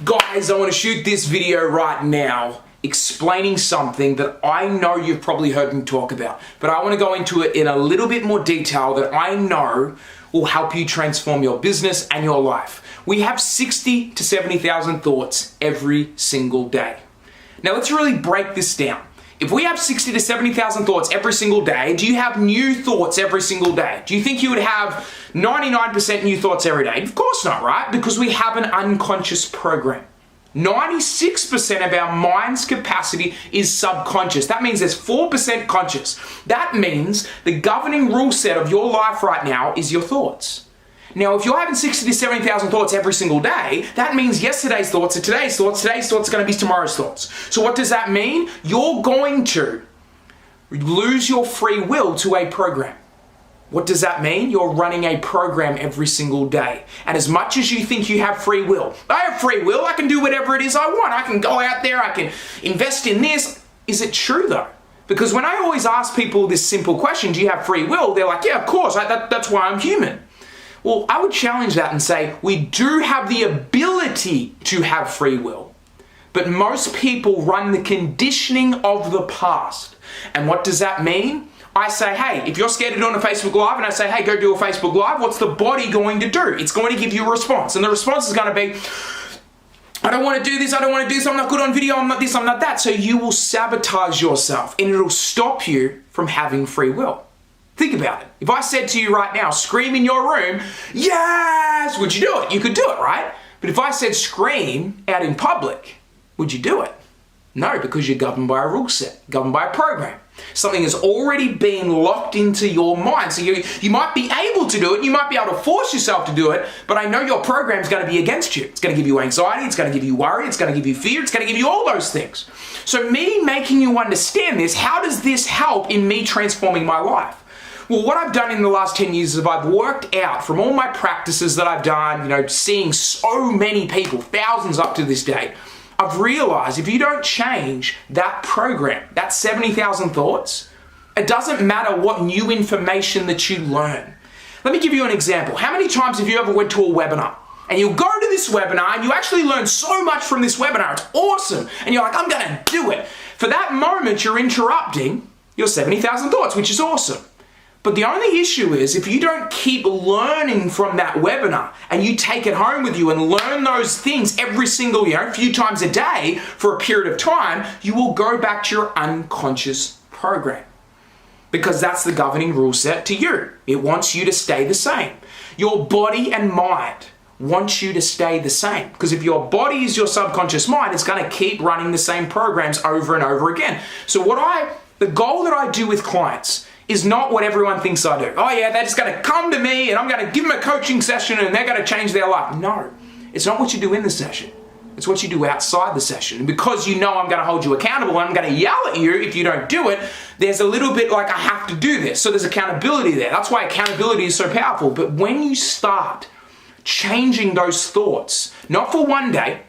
Guys, I want to shoot this video right now explaining something that I know you've probably heard me talk about, but I want to go into it in a little bit more detail that I know will help you transform your business and your life. We have 60 to 70,000 thoughts every single day. Now let's really break this down. If we have 60 to 70,000 thoughts every single day, do you have new thoughts every single day? Do you think you would have 99% new thoughts every day? Of course not, right? Because we have an unconscious program. 96% of our mind's capacity is subconscious. That means there's 4% conscious. That means the governing rule set of your life right now is your thoughts. Now, if you're having 60 to 70,000 thoughts every single day, that means yesterday's thoughts are today's thoughts are going to be tomorrow's thoughts. So what does that mean? You're going to lose your free will to a program. What does that mean? You're running a program every single day. And as much as you think you have free will, I have free will, I can do whatever it is I want. I can go out there, I can invest in this. Is it true though? Because when I always ask people this simple question, do you have free will? They're like, yeah, of course, that's why I'm human. Well, I would challenge that and say, we do have the ability to have free will, but most people run the conditioning of the past. And what does that mean? I say, hey, if you're scared of doing a Facebook Live, and I say, hey, go do a Facebook Live, what's the body going to do? It's going to give you a response. And the response is going to be, I don't want to do this, I don't want to do this, I'm not good on video, I'm not this, I'm not that. So you will sabotage yourself and it'll stop you from having free will. Think about it. If I said to you right now, scream in your room, yes, would you do it? You could do it, right? But if I said scream out in public, would you do it? No, because you're governed by a rule set, governed by a program. Something has already been locked into your mind. So you might be able to do it, you might be able to force yourself to do it, but I know your program is going to be against you. It's going to give you anxiety, it's going to give you worry, it's going to give you fear, it's going to give you all those things. So me making you understand this, how does this help in me transforming my life? Well, what I've done in the last 10 years is I've worked out from all my practices that I've done, seeing so many people, thousands up to this day, I've realized if you don't change that program, that 70,000 thoughts, it doesn't matter what new information that you learn. Let me give you an example. How many times have you ever went to a webinar and you go to this webinar and you actually learn so much from this webinar, it's awesome, and you're like, I'm gonna do it. For that moment, you're interrupting your 70,000 thoughts, which is awesome. But the only issue is if you don't keep learning from that webinar and you take it home with you and learn those things every single, few times a day for a period of time, you will go back to your unconscious program. Because that's the governing rule set to you. It wants you to stay the same. Your body and mind wants you to stay the same. Because if your body is your subconscious mind, it's going to keep running the same programs over and over again. So the goal that I do with clients is not what everyone thinks I do. Oh yeah, they're just going to come to me and I'm going to give them a coaching session and they're going to change their life. No, it's not what you do in the session. It's what you do outside the session. And because you know I'm going to hold you accountable and I'm going to yell at you if you don't do it, there's a little bit like I have to do this. So there's accountability there. That's why accountability is so powerful. But when you start changing those thoughts, not for one day,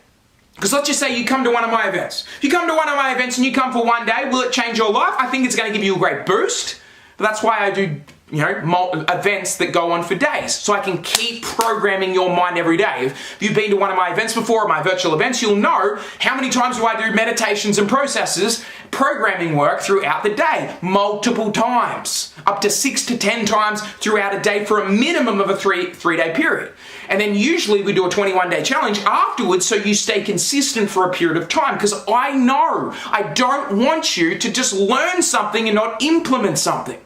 because let's just say you come to one of my events. If you come to one of my events and you come for one day, will it change your life? I think it's going to give you a great boost. But that's why I do, events that go on for days. So I can keep programming your mind every day. If you've been to one of my events before, my virtual events, you'll know how many times do I do meditations and processes, programming work throughout the day, multiple times, up to 6 to 10 times throughout a day for a minimum of a three-day period. And then usually we do a 21-day challenge afterwards so you stay consistent for a period of time, because I know I don't want you to just learn something and not implement something.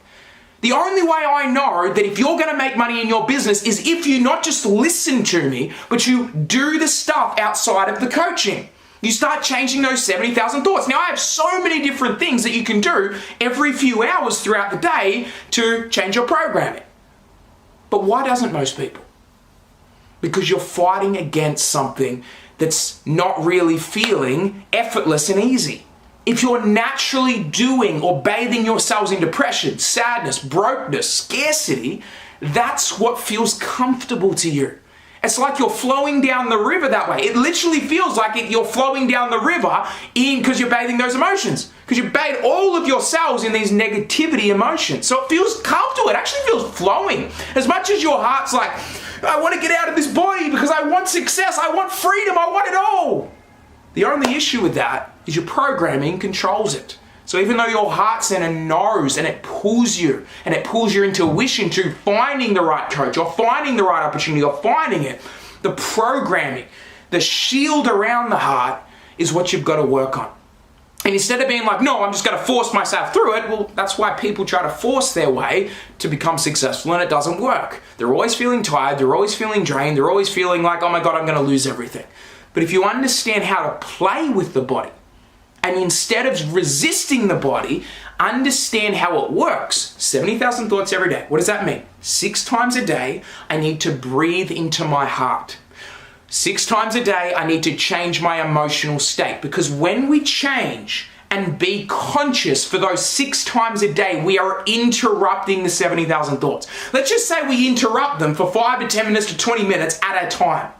The only way I know that if you're going to make money in your business is if you not just listen to me, but you do the stuff outside of the coaching. You start changing those 70,000 thoughts. Now, I have so many different things that you can do every few hours throughout the day to change your programming. But why doesn't most people? Because you're fighting against something that's not really feeling effortless and easy. If you're naturally doing or bathing yourselves in depression, sadness, brokenness, scarcity, that's what feels comfortable to you. It's like you're flowing down the river that way. It literally feels like you're flowing down the river because you're bathing those emotions. Because you bathe all of your cells in these negativity emotions. So it feels comfortable. It actually feels flowing. As much as your heart's like, I want to get out of this body because I want success, I want freedom, I want it all. The only issue with that is your programming controls it. So even though your heart center knows and it pulls you, and it pulls your intuition to finding the right coach or finding the right opportunity or finding it, the programming, the shield around the heart is what you've got to work on. And instead of being like, no, I'm just going to force myself through it, well, that's why people try to force their way to become successful, and it doesn't work. They're always feeling tired, they're always feeling drained, they're always feeling like, oh my God, I'm going to lose everything. But if you understand how to play with the body, and instead of resisting the body, understand how it works. 70,000 thoughts every day. What does that mean? 6 times a day, I need to breathe into my heart. 6 times a day, I need to change my emotional state, because when we change and be conscious for those 6 times a day, we are interrupting the 70,000 thoughts. Let's just say we interrupt them for 5 to 10 minutes to 20 minutes at a time.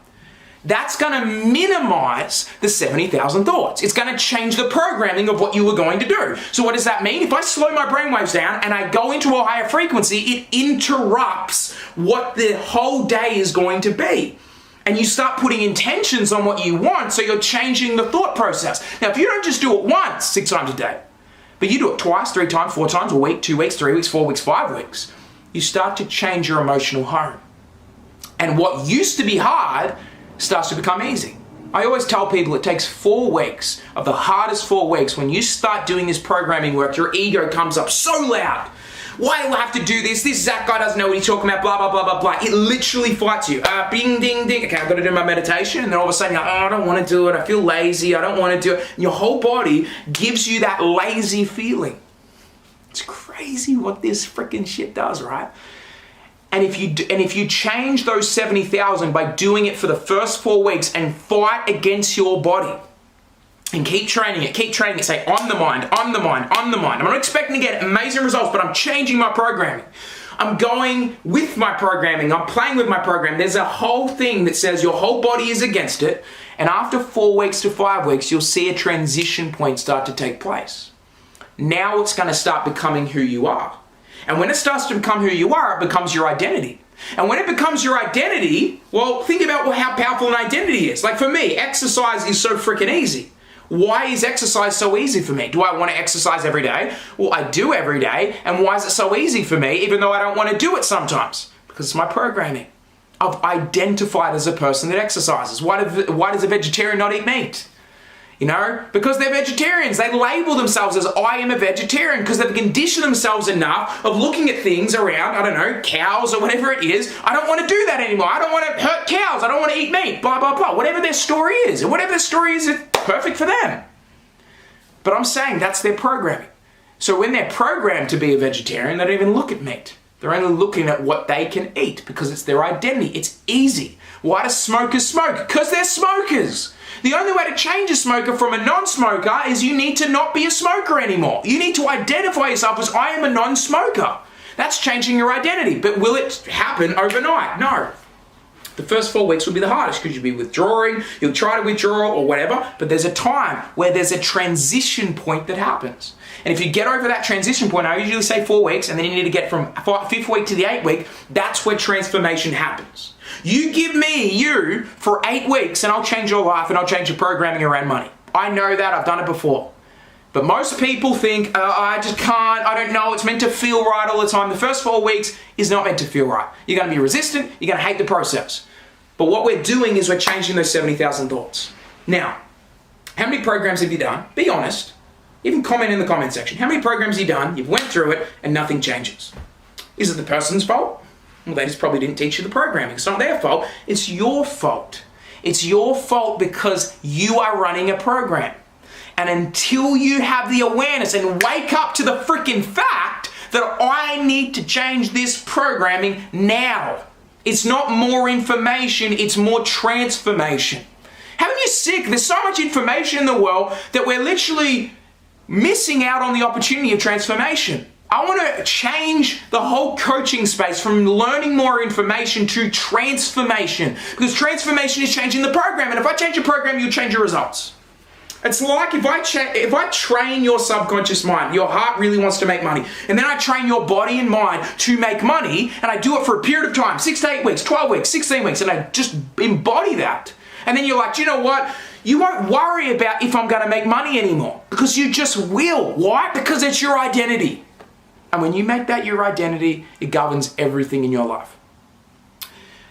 That's going to minimize the 70,000 thoughts. It's going to change the programming of what you were going to do. So what does that mean? If I slow my brainwaves down and I go into a higher frequency, it interrupts what the whole day is going to be. And you start putting intentions on what you want, so you're changing the thought process. Now, if you don't just do it once, 6 times a day, but you do it twice, 3 times, 4 times, a week, 2 weeks, 3 weeks, 4 weeks, 5 weeks, you start to change your emotional home. And what used to be hard starts to become easy. I always tell people it takes 4 weeks of the hardest 4 weeks. When you start doing this programming work, your ego comes up so loud. Why do I have to do this? This Zach guy doesn't know what he's talking about, blah, blah, blah, blah, blah. It literally fights you. Bing, ding, ding. Okay, I've got to do my meditation. And then all of a sudden you're like, oh, I don't want to do it. I feel lazy. I don't want to do it. And your whole body gives you that lazy feeling. It's crazy what this freaking shit does, right? And if you change those 70,000 by doing it for the first 4 weeks and fight against your body, and keep training it, say, on the mind. I'm not expecting to get amazing results, but I'm changing my programming. I'm going with my programming. I'm playing with my program. There's a whole thing that says your whole body is against it. And after 4 weeks to 5 weeks, you'll see a transition point start to take place. Now it's going to start becoming who you are. And when it starts to become who you are, it becomes your identity. And when it becomes your identity, well, think about how powerful an identity is. Like for me, exercise is so freaking easy. Why is exercise so easy for me? Do I want to exercise every day? Well, I do every day. And why is it so easy for me, even though I don't want to do it sometimes? Because it's my programming. I've identified as a person that exercises. Why does a vegetarian not eat meat? You know, because they're vegetarians. They label themselves as I am a vegetarian because they've conditioned themselves enough of looking at things around, I don't know, cows or whatever it is. I don't want to do that anymore. I don't want to hurt cows. I don't want to eat meat, blah, blah, blah. Whatever their story is. And whatever their story is, it's perfect for them. But I'm saying that's their programming. So when they're programmed to be a vegetarian, they don't even look at meat. They're only looking at what they can eat because it's their identity. It's easy. Why do smokers smoke? Because they're smokers. The only way to change a smoker from a non-smoker is you need to not be a smoker anymore. You need to identify yourself as I am a non-smoker. That's changing your identity. But will it happen overnight? No. The first 4 weeks will be the hardest because you'll be withdrawing, you'll try to withdraw or whatever, but there's a time where there's a transition point that happens. And if you get over that transition point, I usually say 4 weeks, and then you need to get from 5th week to the 8th week, that's where transformation happens. You give me you for 8 weeks and I'll change your life and I'll change your programming around money. I know that, I've done it before. But most people think, I just can't, I don't know, it's meant to feel right all the time. The first 4 weeks is not meant to feel right. You're going to be resistant, you're going to hate the process. But what we're doing is we're changing those 70,000 thoughts. Now, how many programs have you done? Be honest. Even comment in the comment section. How many programs have you done, you've went through it, and nothing changes? Is it the person's fault? Well, they just probably didn't teach you the programming. It's not their fault, it's your fault. It's your fault because you are running a program. And until you have the awareness and wake up to the freaking fact that I need to change this programming now. It's not more information, it's more transformation. Haven't you sick? There's so much information in the world that we're literally missing out on the opportunity of transformation. I want to change the whole coaching space from learning more information to transformation, because transformation is changing the program, and if I change your program, you'll change your results. It's like if I train your subconscious mind, your heart really wants to make money, and then I train your body and mind to make money, and I do it for a period of time, 6 to 8 weeks, 12 weeks, 16 weeks, and I just embody that. And then you're like, you know what? you won't worry about if I'm going to make money anymore, because you just will. Why? Because it's your identity. And when you make that your identity, it governs everything in your life.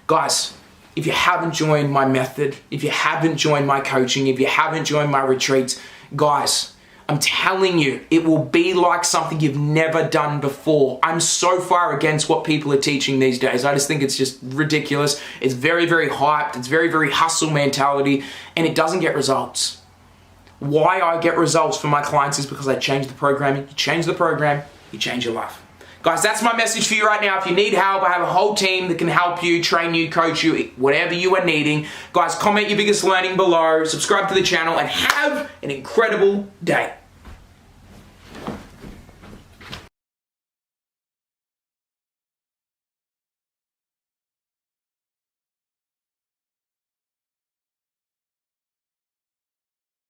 Guys, if you haven't joined my method, if you haven't joined my coaching, if you haven't joined my retreats, guys, I'm telling you, it will be like something you've never done before. I'm so far against what people are teaching these days. I just think it's just ridiculous. It's very, very hyped. It's very, very hustle mentality, and it doesn't get results. Why I get results for my clients is because I change the programming. You change the program, you change your life. Guys, that's my message for you right now. If you need help, I have a whole team that can help you, train you, coach you, whatever you are needing. Guys, comment your biggest learning below, subscribe to the channel, and have an incredible day.